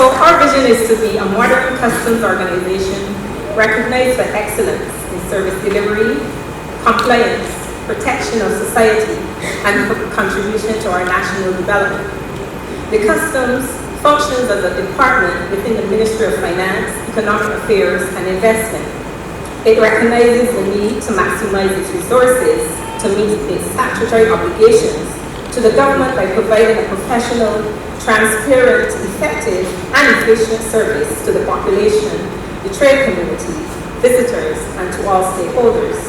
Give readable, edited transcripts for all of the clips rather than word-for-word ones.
So our vision is to be a modern customs organization recognized for excellence in service delivery, compliance, protection of society, and contribution to our national development. The customs functions as a department within the Ministry of Finance, Economic Affairs, and Investment. It recognizes the need to maximize its resources to meet its statutory obligations to the government by providing a professional, transparent, effective, and efficient service to the population, the trade community, visitors, and to all stakeholders.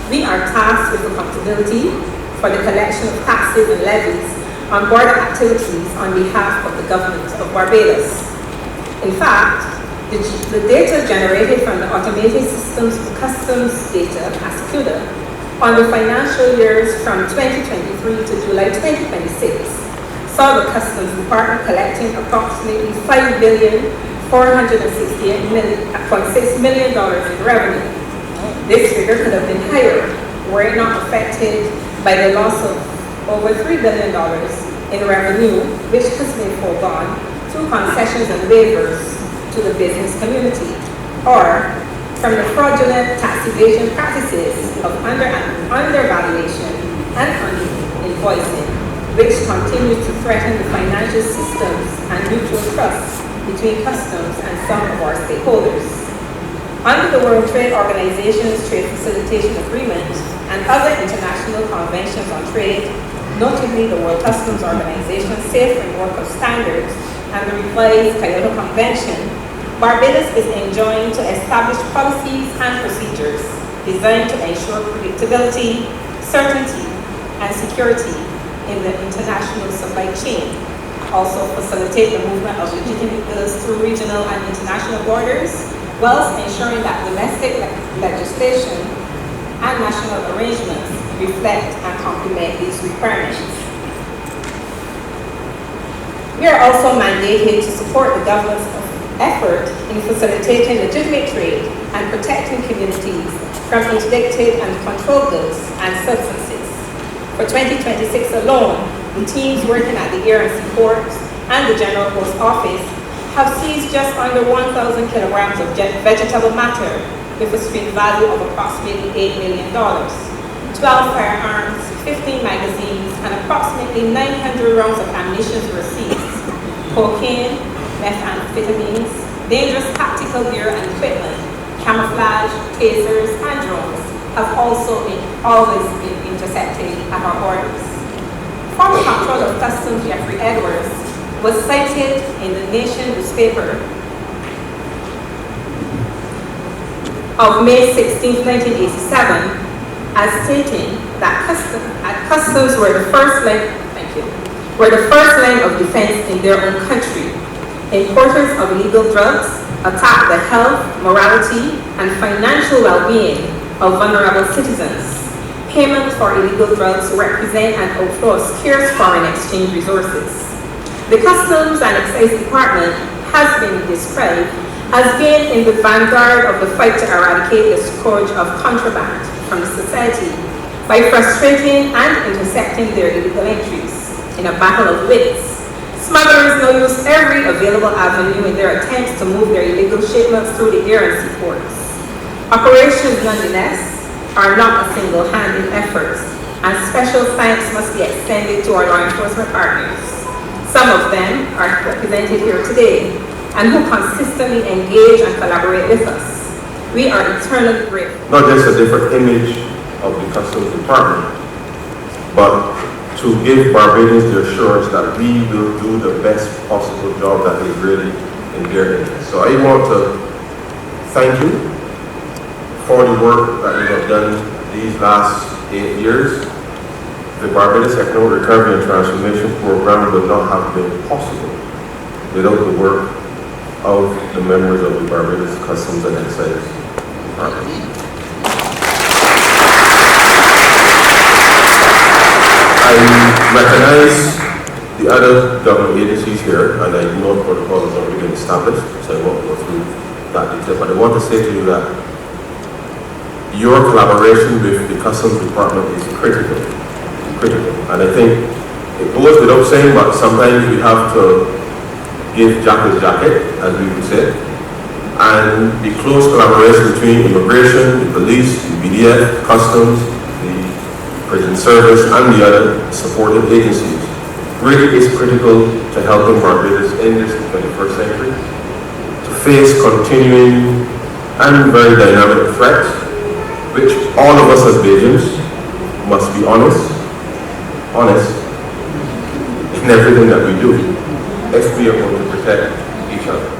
We are tasked with accountability for the collection of taxes and levies on border activities on behalf of the government of Barbados. In fact, the data generated from the automated systems of customs data, ASCUDA, on the financial years from 2023 to July 2026 saw the Customs Department collecting approximately $5,468.6 million in revenue. This figure could have been higher were it not affected by the loss of over $3 billion in revenue, which has been foregone through concessions and waivers to the business community, or from the fraudulent tax evasion practices of undervaluation and under-invoicing, which continue to threaten the financial systems and mutual trust between customs and some of our stakeholders. Under the World Trade Organization's Trade Facilitation Agreement and other international conventions on trade, notably the World Customs Organization's Safe Framework of Standards and the revised Kyoto Convention, Barbados is enjoined to establish policies and procedures designed to ensure predictability, certainty, and security in the international supply chain. Also facilitate the movement of legitimate goods through regional and international borders, whilst ensuring that domestic legislation and national arrangements reflect and complement these requirements. We are also mandated to support the government's effort in facilitating legitimate trade and protecting communities from interdicted and controlled goods and substances. For 2026 alone, the teams working at the Air and Sea Ports and the General Post Office have seized just under 1,000 kilograms of vegetable matter with a street value of approximately $8 million. 12 firearms, 15 magazines, and approximately 900 rounds of ammunition were seized. Cocaine, methamphetamines, dangerous tactical gear and equipment, camouflage, tasers, and drones have also always been intercepted at our borders. Former Comptroller of Customs Jeffrey Edwards was cited in the Nation newspaper of May 16, 1987, as stating that customs were the first line of defense in their own country. Importers of illegal drugs attack the health, morality, and financial well-being of vulnerable citizens. Payment for illegal drugs represent an outflow of scarce foreign exchange resources. The Customs and Excise Department has been described as being in the vanguard of the fight to eradicate the scourge of contraband from society by frustrating and intercepting their illegal entries. In a battle of wits, smugglers now use every available avenue in their attempts to move their illegal shipments through the air and sea ports. Operations, nonetheless, are not a single-handed effort, and special thanks must be extended to our law enforcement partners. Some of them are represented here today, and who consistently engage and collaborate with us. We are eternally grateful. Not just a different image of the Customs Department, but to give Barbadians the assurance that we will do the best possible job that is really in their interest. So I want to thank you for the work that you have done these last 8 years. The Barbados Economic Recovery and Transformation Program would not have been possible without the work of the members of the Barbados Customs and Excise Department. I recognize the other government agencies here, and I know protocol has already been established, so I won't go through that detail, but I want to say to you that your collaboration with the Customs Department is critical, and I think it goes without saying, but sometimes we have to give Jack his jacket, as we would say, and the close collaboration between immigration, the police, the BDF, customs, the prison service, and the other supportive agencies really is critical to helping Barbados in this 21st century to face continuing and very dynamic threats, which all of us as Bajans must be honest in everything that we do if we are going to protect each other.